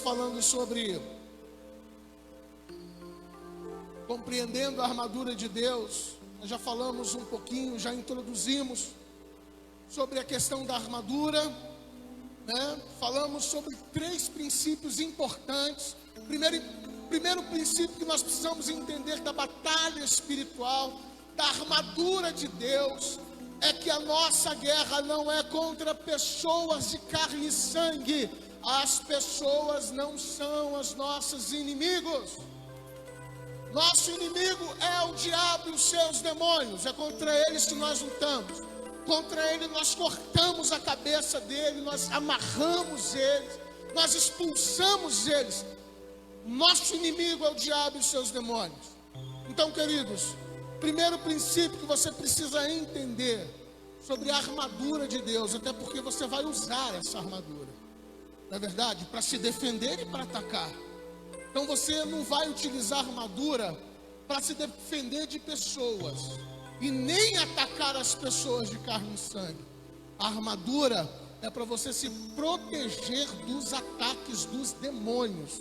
falando sobre compreendendo a armadura de Deus. Nós já falamos um pouquinho, já introduzimos sobre a questão da armadura, né? Falamos sobre 3 princípios importantes. Primeiro princípio que nós precisamos entender da batalha espiritual, da armadura de Deus, é que a nossa guerra não é contra pessoas de carne e sangue. As pessoas não são os nossos inimigos. Nosso inimigo é o diabo e os seus demônios. É contra eles que nós lutamos. Contra ele nós cortamos a cabeça dele, nós amarramos eles, nós expulsamos eles. Nosso inimigo é o diabo e os seus demônios. Então, queridos, primeiro princípio que você precisa entender sobre a armadura de Deus, até porque você vai usar essa armadura, não é verdade? Para se defender e para atacar. Então você não vai utilizar a armadura para se defender de pessoas e nem atacar as pessoas de carne e sangue. A armadura é para você se proteger dos ataques dos demônios,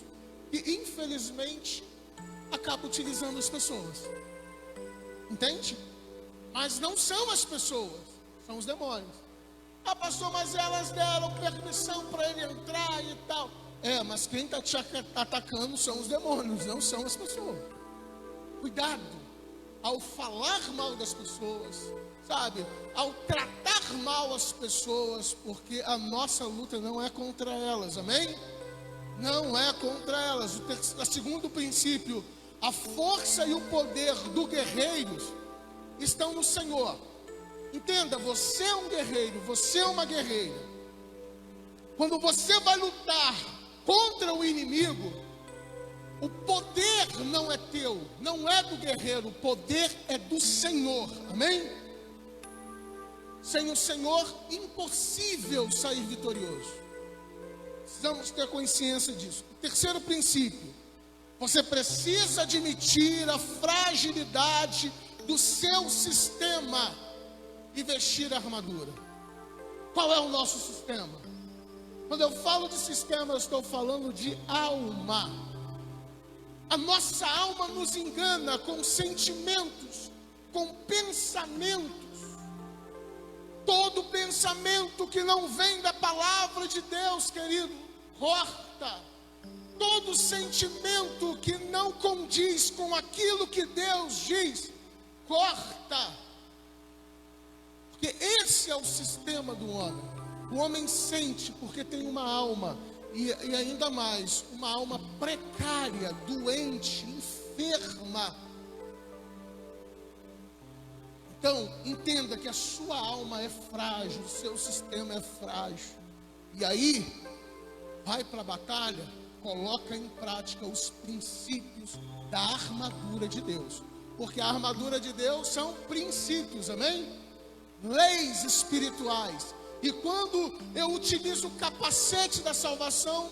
e infelizmente acaba utilizando as pessoas. Entende? Mas não são as pessoas, são os demônios. Ah, pastor, mas elas deram permissão para ele entrar e tal. Mas quem está te atacando são os demônios, não são as pessoas. Cuidado ao falar mal das pessoas, sabe? Ao tratar mal as pessoas, porque a nossa luta não é contra elas, amém? Não é contra elas. O segundo princípio, a força e o poder do guerreiro estão no Senhor. Entenda, você é um guerreiro, você é uma guerreira. Quando você vai lutar contra o inimigo, o poder não é teu, não é do guerreiro, o poder é do Senhor, amém? Sem o Senhor, impossível sair vitorioso. Precisamos ter consciência disso. O terceiro princípio, você precisa admitir a fragilidade do seu sistema e vestir a armadura. Qual é o nosso sistema? Quando eu falo de sistema, eu estou falando de alma. A nossa alma nos engana com sentimentos, com pensamentos. Todo pensamento que não vem da palavra de Deus, querido, corta. Todo sentimento que não condiz com aquilo que Deus diz, corta. Porque esse é o sistema do homem. O homem sente porque tem uma alma, e ainda mais, uma alma precária, doente, enferma. Então, entenda que a sua alma é frágil, o seu sistema é frágil. E aí, vai para a batalha, coloca em prática os princípios da armadura de Deus. Porque a armadura de Deus são princípios, amém? Leis espirituais. E quando eu utilizo o capacete da salvação,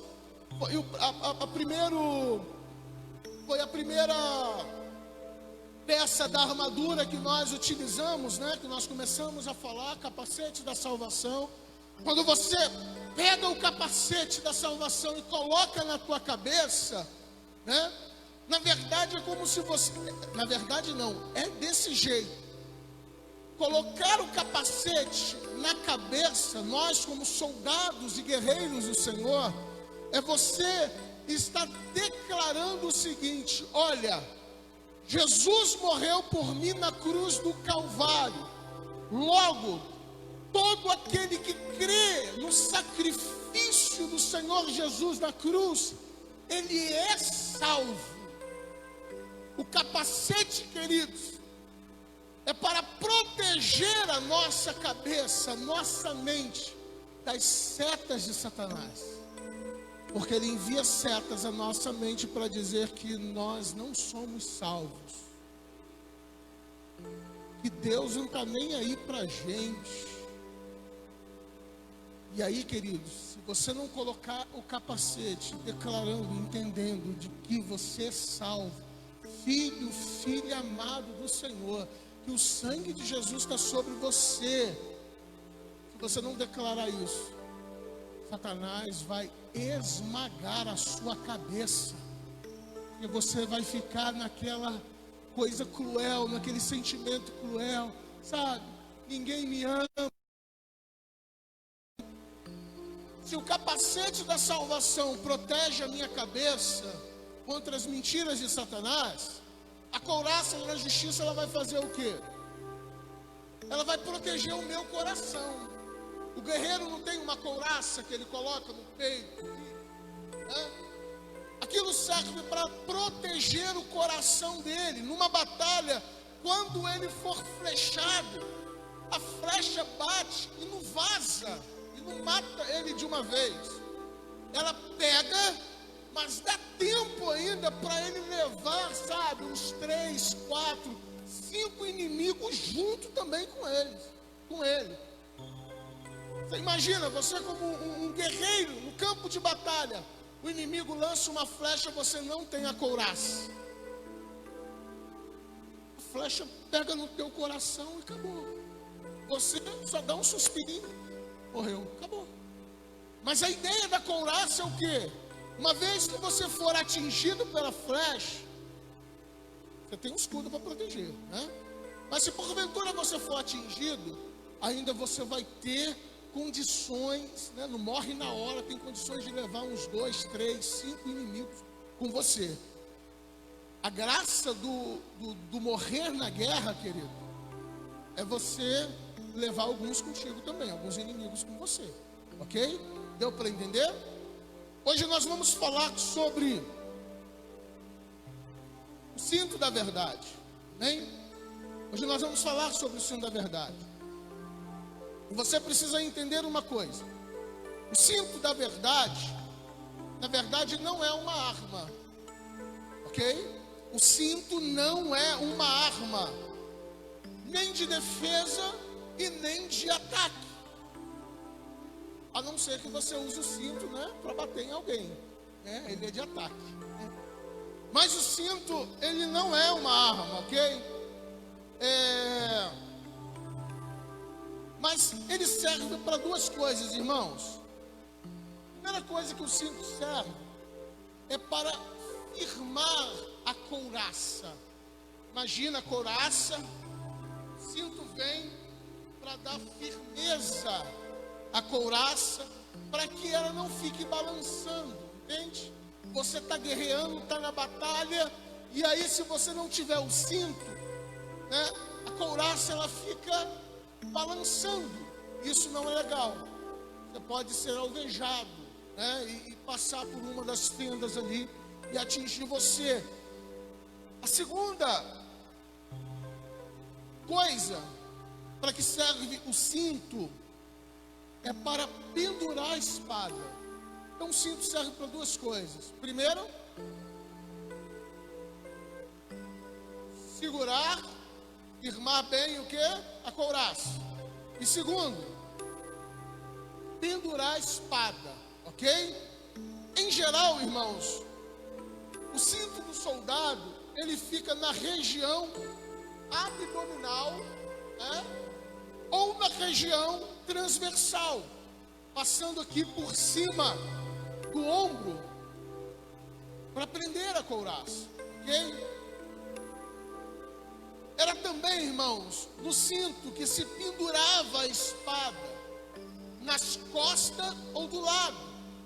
foi a primeira peça da armadura que nós utilizamos, né? Que nós começamos a falar, capacete da salvação. Quando você pega o capacete da salvação e coloca na tua cabeça, né? Na verdade é como se você... Na verdade não, é desse jeito. Colocar o capacete na cabeça, nós como soldados e guerreiros do Senhor, é você estar declarando o seguinte: olha, Jesus morreu por mim na cruz do Calvário. Logo, todo aquele que crê no sacrifício do Senhor Jesus na cruz, ele é salvo. O capacete, queridos, é para proteger a nossa cabeça, nossa mente, das setas de Satanás. Porque ele envia setas à nossa mente para dizer que nós não somos salvos. Que Deus não está nem aí para a gente. E aí, queridos, se você não colocar o capacete, declarando, entendendo de que você é salvo, filho, filha amado do Senhor, que o sangue de Jesus está sobre você. Se você não declarar isso, Satanás vai esmagar a sua cabeça. E você vai ficar naquela coisa cruel, naquele sentimento cruel, sabe? Ninguém me ama. Se o capacete da salvação protege a minha cabeça contra as mentiras de Satanás, a couraça da justiça, ela vai fazer o quê? Ela vai proteger o meu coração. O guerreiro não tem uma couraça que ele coloca no peito, né? Aquilo serve para proteger o coração dele. Numa batalha, quando ele for flechado, a flecha bate e não vaza, e não mata ele de uma vez. Ela pega, mas dá tempo ainda para ele levar, sabe, uns 3, 4, 5 inimigos junto também com ele. Você imagina, você como um guerreiro no campo de batalha, o inimigo lança uma flecha, você não tem a couraça. A flecha pega no teu coração e acabou. Você só dá um suspirinho, morreu, acabou. Mas a ideia da couraça é o quê? Uma vez que você for atingido pela flecha, você tem um escudo para proteger, né? Mas se porventura você for atingido, ainda você vai ter condições, né? Não morre na hora, tem condições de levar uns 2, 3, 5 inimigos com você. A graça do morrer na guerra, querido, é você levar alguns contigo também, alguns inimigos com você, ok? Deu para entender? Hoje nós vamos falar sobre o cinto da verdade, amém? Hoje nós vamos falar sobre o cinto da verdade. E você precisa entender uma coisa: o cinto da verdade, na verdade, não é uma arma, ok? O cinto não é uma arma, nem de defesa e nem de ataque. A não ser que você use o cinto, né, para bater em alguém, né? Ele é de ataque, né? Mas o cinto, ele não é uma arma, ok? Mas ele serve para duas coisas, irmãos. A primeira coisa que o cinto serve é para firmar a couraça. Imagina a couraça, o cinto vem para dar firmeza à couraça, para que ela não fique balançando, entende? Você está guerreando, está na batalha, e aí se você não tiver o cinto, né, a couraça ela fica balançando. Isso não é legal. Você pode ser alvejado, né, e passar por uma das fendas ali e atingir você. A segunda coisa para que serve o cinto é para pendurar a espada. Então o cinto serve para duas coisas. Primeiro, segurar, firmar bem o que? A couraça. E segundo, pendurar a espada, ok? Em geral, irmãos, o cinto do soldado, ele fica na região abdominal, né? Ou na região transversal, passando aqui por cima do ombro, para prender a couraça, ok? Era também, irmãos, no cinto que se pendurava a espada, nas costas ou do lado.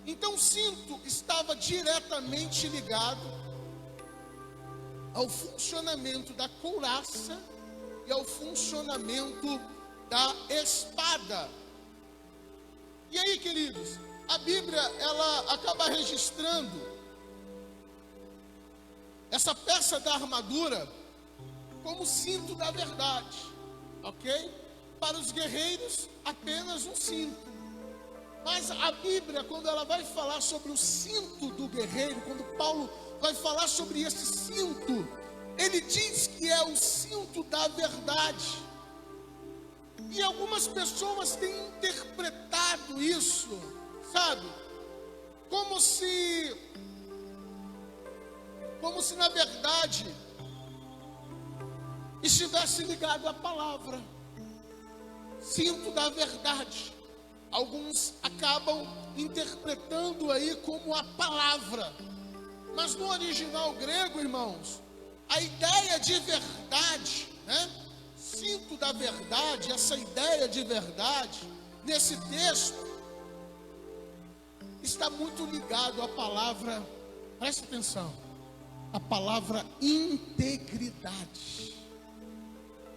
Então o cinto estava diretamente ligado ao funcionamento da couraça e ao funcionamento da espada. E aí, queridos, a Bíblia, ela acaba registrando essa peça da armadura como cinto da verdade, ok? Para os guerreiros, apenas um cinto. Mas a Bíblia, quando ela vai falar sobre o cinto do guerreiro, quando Paulo vai falar sobre esse cinto, ele diz que é o cinto da verdade. E algumas pessoas têm interpretado isso, sabe? Como se na verdade estivesse ligado à palavra, cinto da verdade, alguns acabam interpretando aí como a palavra. Mas no original grego, irmãos, a ideia de verdade, né? Cinto da verdade, essa ideia de verdade, nesse texto, está muito ligado à palavra, presta atenção, a palavra integridade.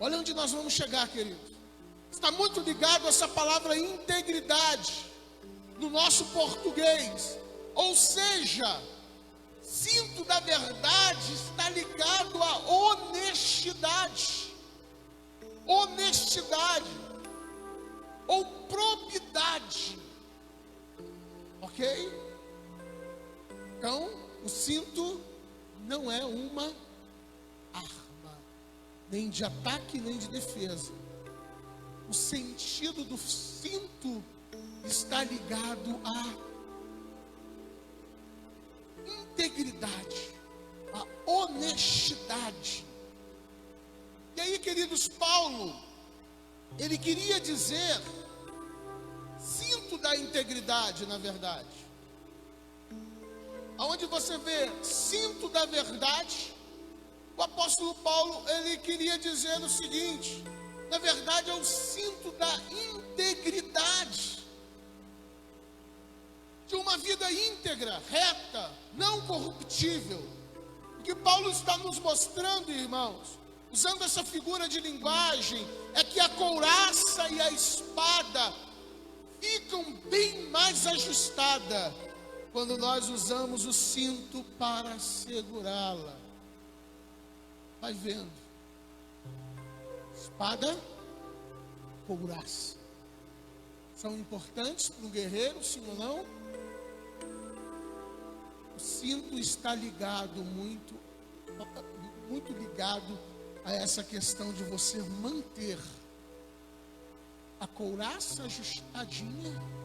Olha onde nós vamos chegar, queridos. Está muito ligado a essa palavra integridade no nosso português. Ou seja, cinto da verdade está ligado à honestidade. Honestidade ou probidade. Ok? Então, o cinto não é uma arma, nem de ataque, nem de defesa. O sentido do cinto está ligado à integridade, à honestidade. E aí, queridos, Paulo, ele queria dizer cinto da integridade, na verdade. Aonde você vê cinto da verdade, o apóstolo Paulo, ele queria dizer o seguinte: na verdade é o cinto da integridade, de uma vida íntegra, reta, não corruptível. O que Paulo está nos mostrando, irmãos, usando essa figura de linguagem, é que a couraça e a espada ficam bem mais ajustadas quando nós usamos o cinto para segurá-la. Vai vendo. Espada, couraça. São importantes para um guerreiro, sim ou não? O cinto está ligado muito ligado a essa questão de você manter a couraça ajustadinha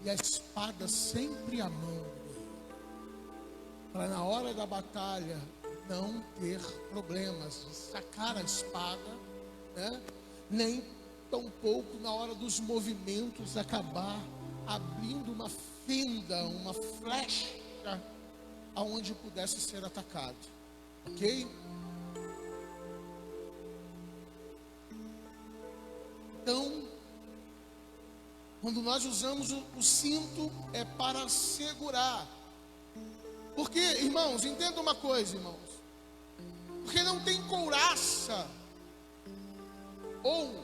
e a espada sempre à mão, para na hora da batalha não ter problemas de sacar a espada, né? Nem tampouco na hora dos movimentos acabar abrindo uma fenda, uma flecha aonde pudesse ser atacado. Ok? Então, quando nós usamos o cinto, é para segurar. Porque, irmãos, entenda uma coisa, irmãos. Porque não tem couraça, ou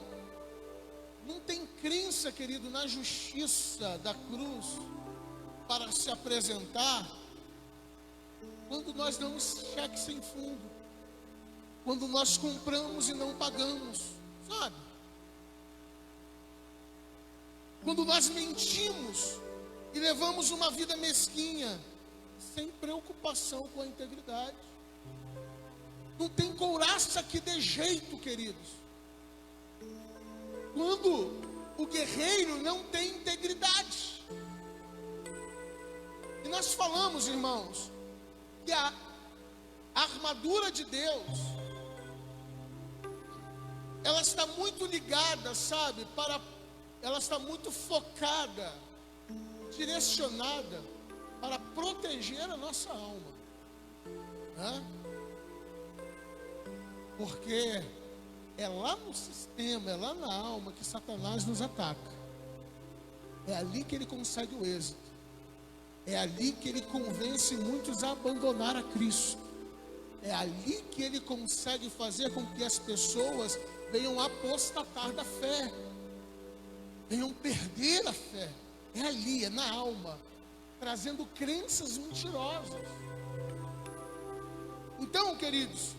não tem crença, querido, na justiça da cruz para se apresentar, quando nós damos cheque sem fundo, quando nós compramos e não pagamos, sabe? Quando nós mentimos e levamos uma vida mesquinha, sem preocupação com a integridade. Não tem couraça que dê jeito, queridos. Quando o guerreiro não tem integridade. E nós falamos, irmãos, que a armadura de Deus, ela está muito ligada, sabe, ela está muito focada, direcionada para proteger a nossa alma, né? Porque é lá no sistema, é lá na alma que Satanás nos ataca. É ali que ele consegue o êxito. É ali que ele convence muitos a abandonar a Cristo. É ali que ele consegue fazer com que as pessoas venham apostatar da fé, venham perder a fé. É ali, é na alma, trazendo crenças mentirosas. Então, queridos,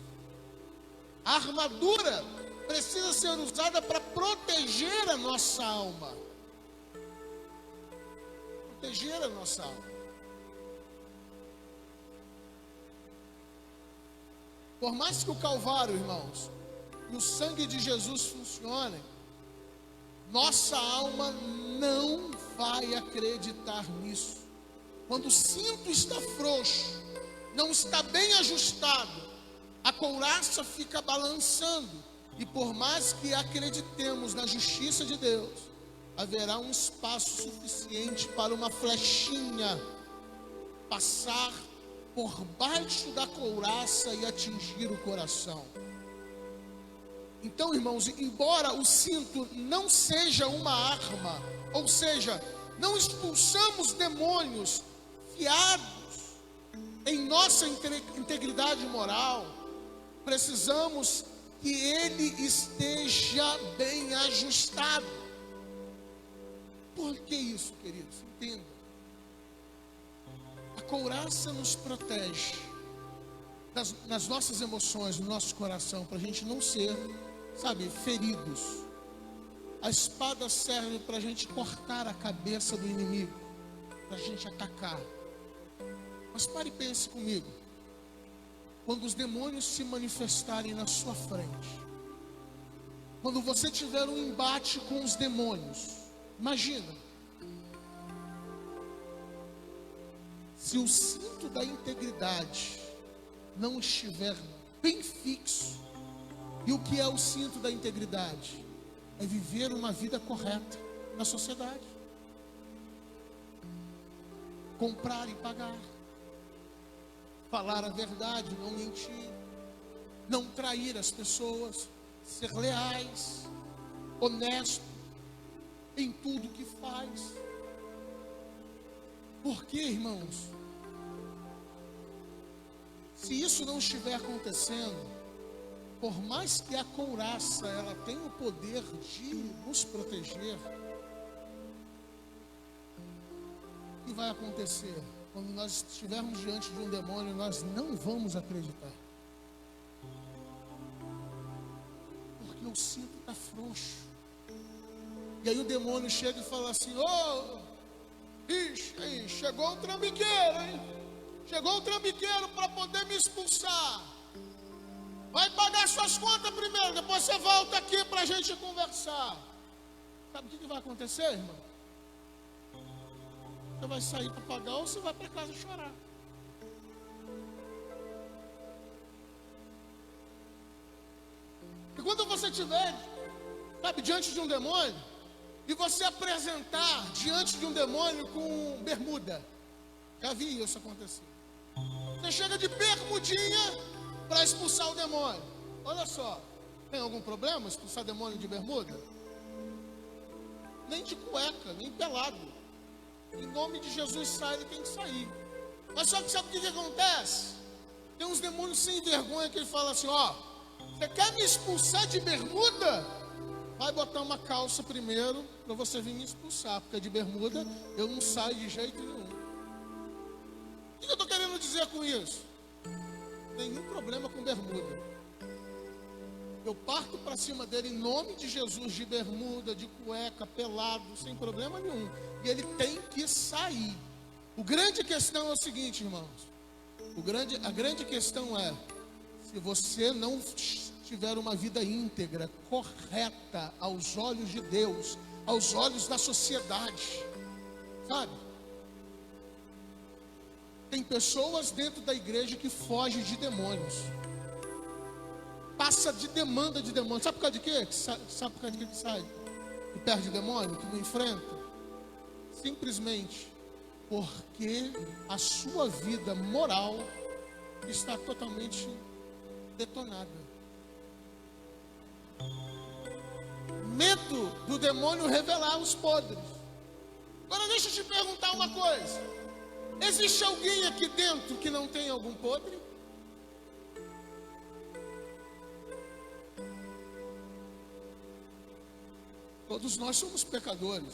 a armadura precisa ser usada para proteger a nossa alma. Proteger a nossa alma. Por mais que o Calvário, irmãos, e o sangue de Jesus funcionem, nossa alma não vai acreditar nisso. Quando o cinto está frouxo, não está bem ajustado, a couraça fica balançando E por mais que acreditemos na justiça de Deus, haverá um espaço suficiente para uma flechinha passar por baixo da couraça e atingir o coração. Então, irmãos, embora o cinto não seja uma arma, ou seja, não expulsamos demônios fiados em nossa integridade moral, precisamos que ele esteja bem ajustado. Por que isso, queridos? Entenda. A couraça nos protege nas nossas emoções, no nosso coração, para a gente não ser, feridos. A espada serve para a gente cortar a cabeça do inimigo, para a gente atacar. Mas pare e pense comigo. Quando os demônios se manifestarem na sua frente, quando você tiver um embate com os demônios, imagina, se o cinto da integridade não estiver bem fixo. E o que é o cinto da integridade? É viver uma vida correta na sociedade. Comprar e pagar. Falar a verdade, não mentir. Não trair as pessoas. Ser leais. Honesto. Em tudo que faz. Por quê, irmãos? Se isso não estiver acontecendo, por mais que a couraça ela tenha o poder de nos proteger, o que vai acontecer? Quando nós estivermos diante de um demônio, nós não vamos acreditar. Porque o cinto está frouxo. E aí o demônio chega e fala assim: bicho, aí, chegou o trambiqueiro, hein? Chegou o trambiqueiro para poder me expulsar. Vai pagar suas contas primeiro, depois você volta aqui para a gente conversar. Sabe o que vai acontecer, irmão? Você vai sair para pagar ou você vai para casa chorar. E quando você estiver, diante de um demônio, e você apresentar diante de um demônio com bermuda, já vi isso acontecer. Você chega de bermudinha para expulsar o demônio. Olha só, tem algum problema expulsar demônio de bermuda? Nem de cueca, nem pelado. Em nome de Jesus sai, ele tem que sair. Mas só que sabe o que acontece? Tem uns demônios sem vergonha que ele fala assim: você quer me expulsar de bermuda? Vai botar uma calça primeiro para você vir me expulsar, porque de bermuda eu não saio de jeito nenhum. O que eu estou querendo dizer com isso? Nenhum problema com bermuda. Eu parto para cima dele em nome de Jesus, de bermuda, de cueca, pelado, sem problema nenhum. E ele tem que sair. O grande questão é o seguinte, irmãos. A grande questão é: se você não tiver uma vida íntegra, correta aos olhos de Deus, aos olhos da sociedade, tem pessoas dentro da igreja que fogem de demônios. Passa de demanda de demônios. Sabe por causa de quê? Sabe por causa de quê que sai? Que perde demônio, que não enfrenta? Simplesmente porque a sua vida moral está totalmente detonada. Medo do demônio revelar os podres. Agora deixa eu te perguntar uma coisa. Existe alguém aqui dentro que não tem algum podre? Todos nós somos pecadores.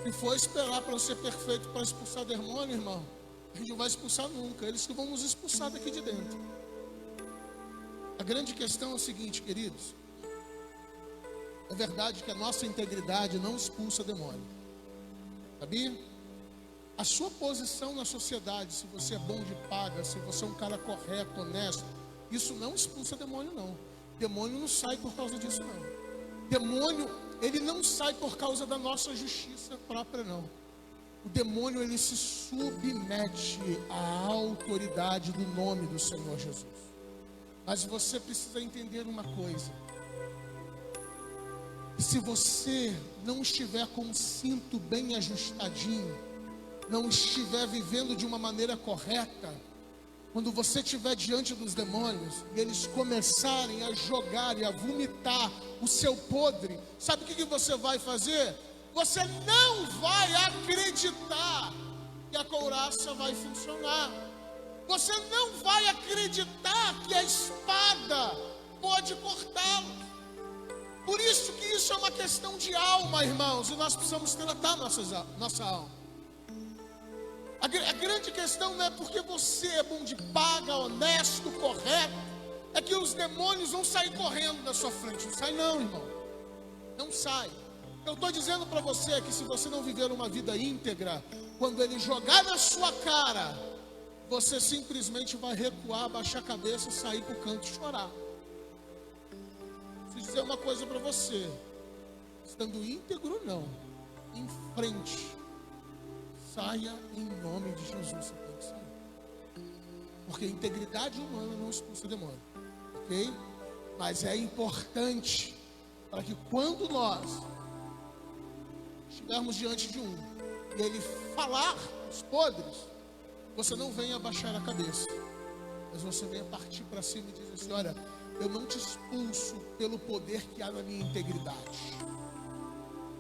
Se for esperar para ser perfeito para expulsar demônio, irmão, a gente não vai expulsar nunca. Eles que vão nos expulsar daqui de dentro. A grande questão é o seguinte, queridos. É verdade que a nossa integridade não expulsa demônio. Sabia? A sua posição na sociedade, se você é bom de paga, se você é um cara correto, honesto, isso não expulsa demônio, não. Demônio não sai por causa disso, não. Demônio, ele não sai por causa da nossa justiça própria, não. O demônio, ele se submete à autoridade do nome do Senhor Jesus. Mas você precisa entender uma coisa: se você não estiver com o cinto bem ajustadinho, não estiver vivendo de uma maneira correta, quando você estiver diante dos demônios e eles começarem a jogar e a vomitar o seu podre, sabe o que você vai fazer? Você não vai acreditar que a couraça vai funcionar. Você não vai acreditar que a espada pode cortá-lo. Por isso que isso é uma questão de alma, irmãos, e nós precisamos tratar nossa alma. A grande questão não é porque você é bom de paga, honesto, correto, é que os demônios vão sair correndo da sua frente. Não sai não, irmão. Não sai. Eu estou dizendo para você que se você não viver uma vida íntegra, quando ele jogar na sua cara, você simplesmente vai recuar, baixar a cabeça, sair para o canto e chorar. Preciso dizer uma coisa para você: estando íntegro, não, em frente, saia em nome de Jesus. Você tem que sair, porque integridade humana não expulsa demônio, ok? Mas é importante para que quando nós estivermos diante de e ele falar os podres, você não venha abaixar a cabeça, mas você venha partir para cima e dizer assim: olha, eu não te expulso pelo poder que há na minha integridade,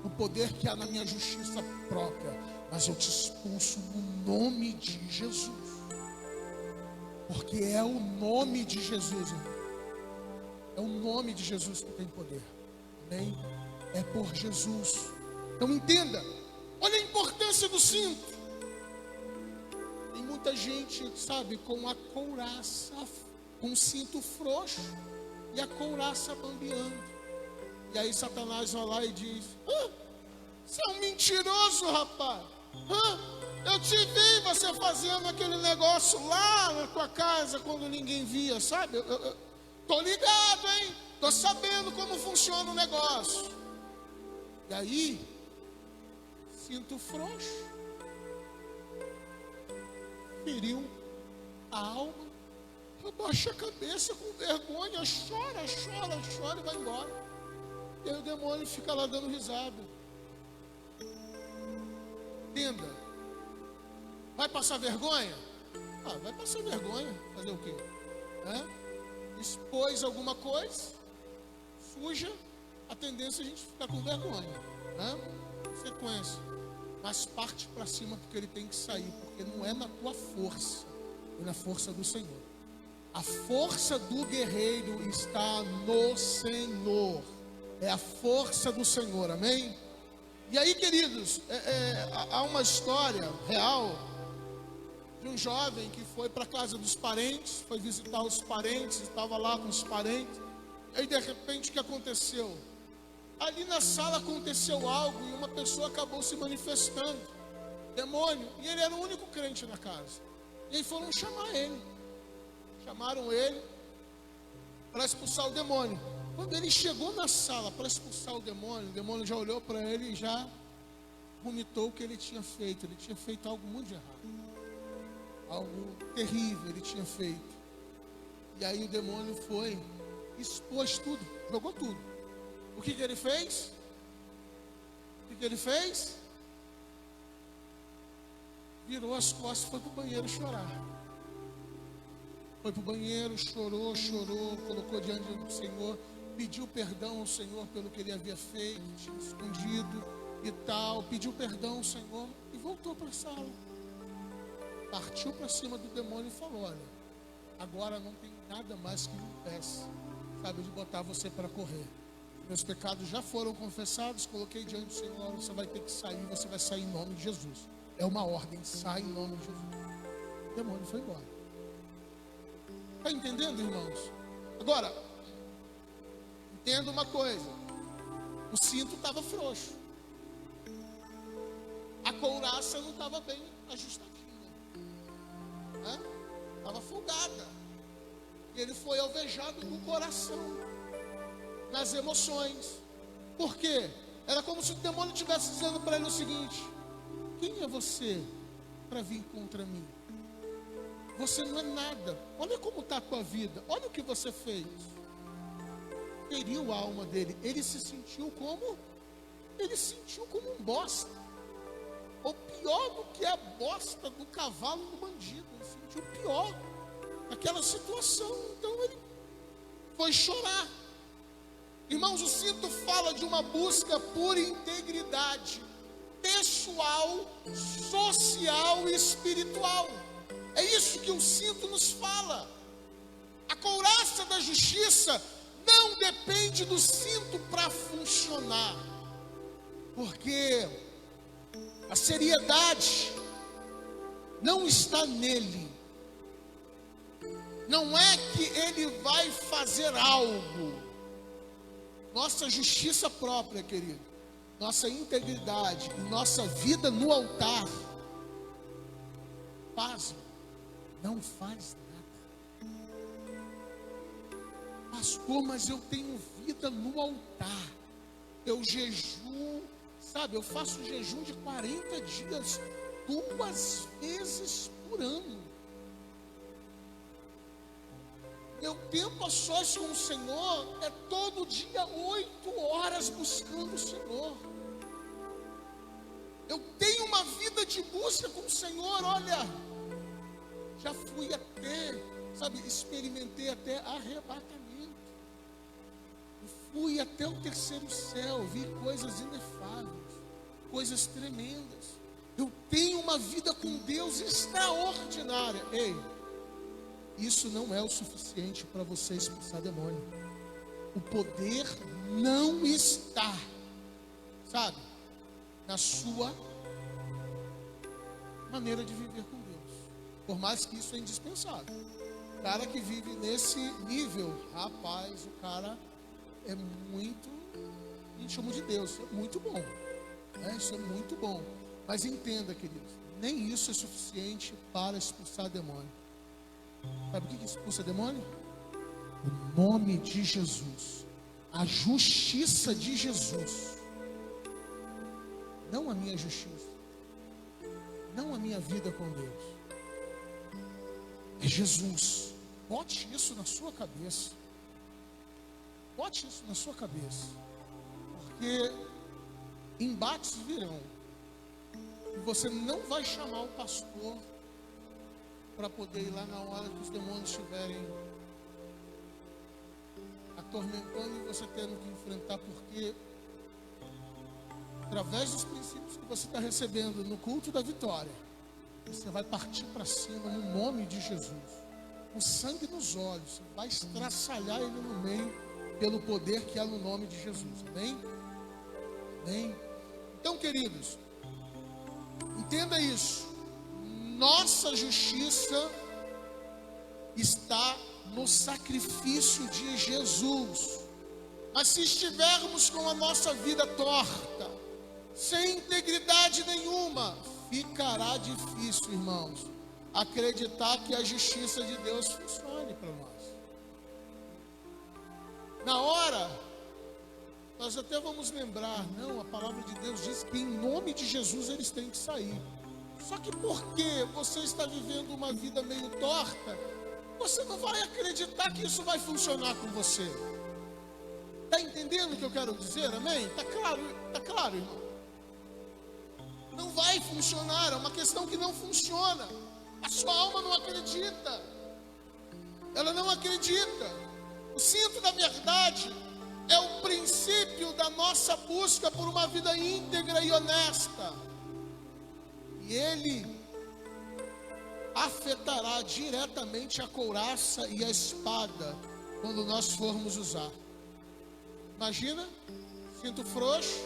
o poder que há na minha justiça própria, mas eu te expulso no nome de Jesus, porque é o nome de Jesus, irmão. É o nome de Jesus que tem poder, amém? É por Jesus. Então entenda, olha a importância do cinto. Tem muita gente, sabe, com a couraça, com o cinto frouxo e a couraça bambeando. E aí Satanás vai lá e diz: você é um mentiroso, rapaz. Eu te vi você fazendo aquele negócio lá na tua casa quando ninguém via, sabe? Eu tô ligado, hein? Tô sabendo como funciona o negócio. E aí, cinto frouxo, feriu a alma, abaixa a cabeça com vergonha, chora e vai embora. E aí o demônio fica lá dando risada. Entenda. Vai passar vergonha? Vai passar vergonha. Fazer o quê? Expôs alguma coisa suja, a tendência é a gente ficar com vergonha, sequência. Mas parte para cima, porque ele tem que sair, porque não é na tua força, é na força do Senhor. A força do guerreiro está no Senhor, é a força do Senhor, amém? E aí, queridos, há uma história real de um jovem que foi para a casa dos parentes, foi visitar os parentes, estava lá com os parentes. E aí, de repente, o que aconteceu? Ali na sala aconteceu algo e uma pessoa acabou se manifestando, demônio, e ele era o único crente na casa. E aí foram chamar ele, chamaram ele para expulsar o demônio. Quando ele chegou na sala para expulsar o demônio já olhou para ele e já vomitou o que ele tinha feito. Ele tinha feito algo muito errado, algo terrível ele tinha feito. E aí o demônio foi, expôs tudo, jogou tudo. O que ele fez? Virou as costas e foi para o banheiro chorar. Foi para o banheiro, chorou, colocou diante do Senhor, pediu perdão ao Senhor pelo que ele havia feito, tinha escondido e tal, pediu perdão ao Senhor e voltou para a sala. Partiu para cima do demônio e falou: olha, agora não tem nada mais que me impeça, sabe, de botar você para correr. Meus pecados já foram confessados, coloquei diante do Senhor, você vai ter que sair, você vai sair em nome de Jesus. É uma ordem, sai em nome de Jesus. O demônio foi embora. Está entendendo, irmãos? Agora, entenda uma coisa: o cinto estava frouxo, a couraça não estava bem ajustadinha, estava folgada, e ele foi alvejado no coração, nas emoções. Por quê? Era como se o demônio estivesse dizendo para ele o seguinte: quem é você para vir contra mim? você não é nada. Olha como está a tua vida. Olha o que você fez. Feriu a alma dele. Ele se sentiu como? Ele se sentiu como um bosta. Ou pior do que a bosta do cavalo do bandido. Ele se sentiu pior naquela situação. Então ele foi chorar. Irmãos, o cinto fala de uma busca por integridade pessoal, social e espiritual. É isso que o cinto nos fala. A couraça da justiça não depende do cinto para funcionar, porque a seriedade não está nele. Não é que ele vai fazer algo. Nossa justiça própria, querido, nossa integridade e nossa vida no altar, pasme, não faz nada. Pastor, mas eu tenho vida no altar. Eu jejuo, sabe, eu faço jejum de 40 dias, 2 vezes por ano. Meu tempo a sós com o Senhor é todo dia 8 horas buscando o Senhor. Eu tenho uma vida de busca com o Senhor, olha, já fui até, sabe, experimentei até arrebatamento. Eu fui até o 3º céu, vi coisas inefáveis, coisas tremendas. Eu tenho uma vida com Deus extraordinária. Ei, isso não é o suficiente para você expulsar demônio. O poder não está, sabe, na sua maneira de viver com Deus. Por mais que isso é indispensável. O cara que vive nesse nível, rapaz, o cara é muito, a gente chama de Deus, é muito bom. Isso é muito bom. Mas entenda, queridos, nem isso é suficiente para expulsar demônio. Sabe o que expulsa demônio? O nome de Jesus, a justiça de Jesus, não a minha justiça, não a minha vida com Deus, é Jesus. Bote isso na sua cabeça, bote isso na sua cabeça, porque embates virão, e você não vai chamar o pastor para poder ir lá na hora que os demônios estiverem atormentando e você tendo que enfrentar, porque através dos princípios que você está recebendo no culto da vitória, você vai partir para cima no nome de Jesus, com sangue nos olhos, você vai estraçalhar ele no meio pelo poder que há no nome de Jesus. Amém? Amém? Então, queridos, entenda isso. Nossa justiça está no sacrifício de Jesus. Mas se estivermos com a nossa vida torta, sem integridade nenhuma, ficará difícil, irmãos, acreditar que a justiça de Deus funcione para nós. Na hora, nós até vamos lembrar, não, a palavra de Deus diz que em nome de Jesus eles têm que sair. Só que porque você está vivendo uma vida meio torta, você não vai acreditar que isso vai funcionar com você. Está entendendo o que eu quero dizer? Amém? Está claro, irmão? Não vai funcionar, é uma questão que não funciona. A sua alma não acredita. Ela não acredita. O cinto da verdade é o princípio da nossa busca por uma vida íntegra e honesta. E ele afetará diretamente a couraça e a espada quando nós formos usar. Imagina, cinto frouxo,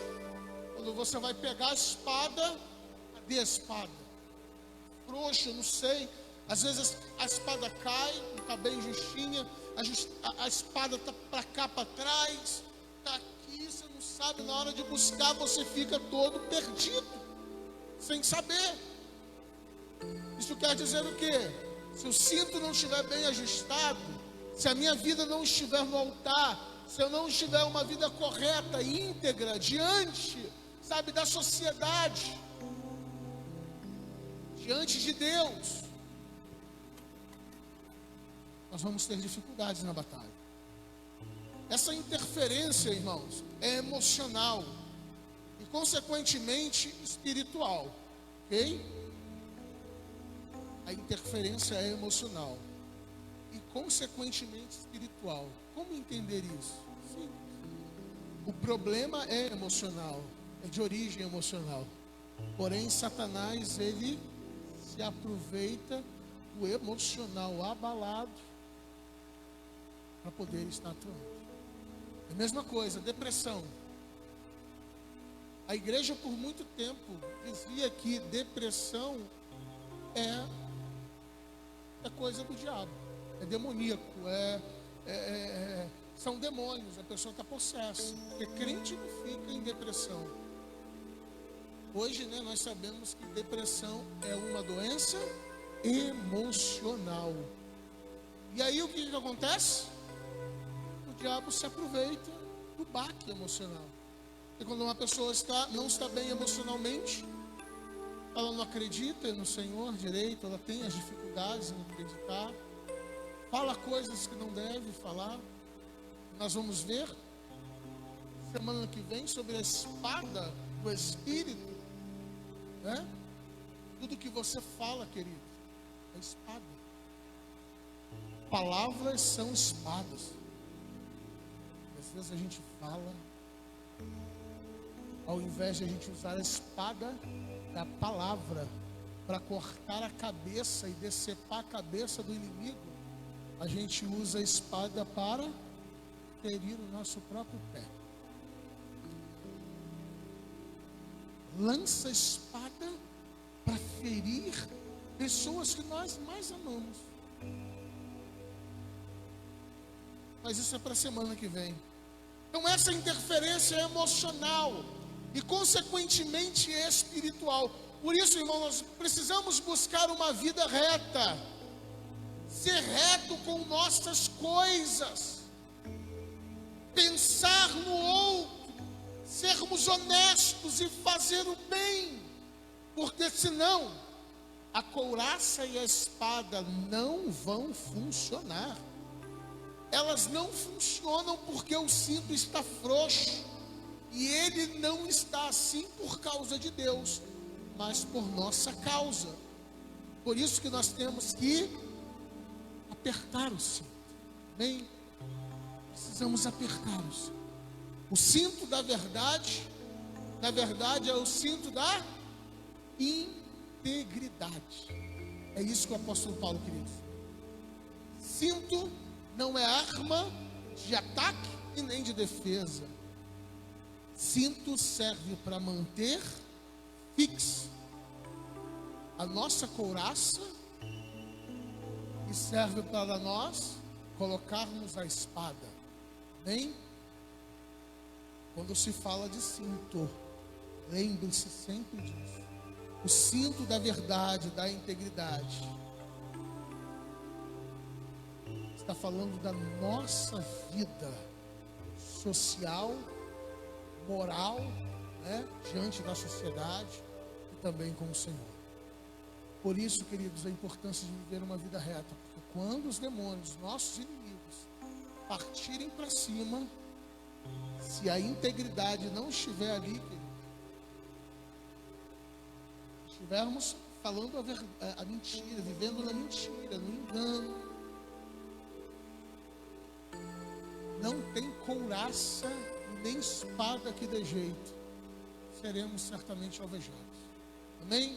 quando você vai pegar a espada, cadê a espada? Frouxo, eu não sei, às vezes a espada cai, não está bem justinha, a espada está para cá, para trás, está aqui, você não sabe, na hora de buscar você fica todo perdido, sem saber. Isso quer dizer o quê? Se o cinto não estiver bem ajustado, se a minha vida não estiver no altar, se eu não estiver uma vida correta e íntegra diante, sabe, da sociedade, diante de Deus, nós vamos ter dificuldades na batalha. Essa interferência, irmãos, é emocional e, consequentemente, espiritual, ok? A interferência é emocional e, consequentemente, espiritual. Como entender isso? Sim. O problema é emocional, é de origem emocional. Porém, Satanás, ele se aproveita do emocional abalado para poder estar atuando. É a mesma coisa, depressão. A igreja por muito tempo dizia que depressão é coisa do diabo, é demoníaco, são demônios, a pessoa está possessa, porque crente não fica em depressão. Hoje, nós sabemos que depressão é uma doença emocional. E aí o que acontece? O diabo se aproveita do baque emocional. E quando uma pessoa não está bem emocionalmente, ela não acredita no Senhor direito, ela tem as dificuldades em acreditar, fala coisas que não deve falar. Nós vamos ver semana que vem sobre a espada do Espírito, né? Tudo que você fala, querido, é espada. Palavras são espadas. Às vezes a gente fala, ao invés de a gente usar a espada da palavra para cortar a cabeça e decepar a cabeça do inimigo, a gente usa a espada para ferir o nosso próprio pé. Lança a espada para ferir pessoas que nós mais amamos. Mas isso é para a semana que vem. Então essa interferência é emocional e consequentemente espiritual. Por isso, irmão, nós precisamos buscar uma vida reta, ser reto com nossas coisas, pensar no outro, sermos honestos e fazer o bem, porque senão a couraça e a espada não vão funcionar. Elas não funcionam porque o cinto está frouxo, e ele não está assim por causa de Deus, mas por nossa causa. Por isso que nós temos que apertar o cinto. Bem, precisamos apertar o cinto. O cinto da verdade, na verdade, é o cinto da integridade. É isso que o apóstolo Paulo queria dizer. Cinto não é arma de ataque e nem de defesa. Cinto serve para manter fixo a nossa couraça e serve para nós colocarmos a espada. Bem, quando se fala de cinto, lembre-se sempre disso. O cinto da verdade, da integridade, está falando da nossa vida social, moral, diante da sociedade e também com o Senhor. Por isso, queridos, a importância de viver uma vida reta, porque quando os demônios, nossos inimigos, partirem para cima, se a integridade não estiver ali, queridos, estivermos falando a mentira, vivendo na mentira, no engano, não tem couraça nem espada que dê jeito, seremos certamente alvejados. Amém?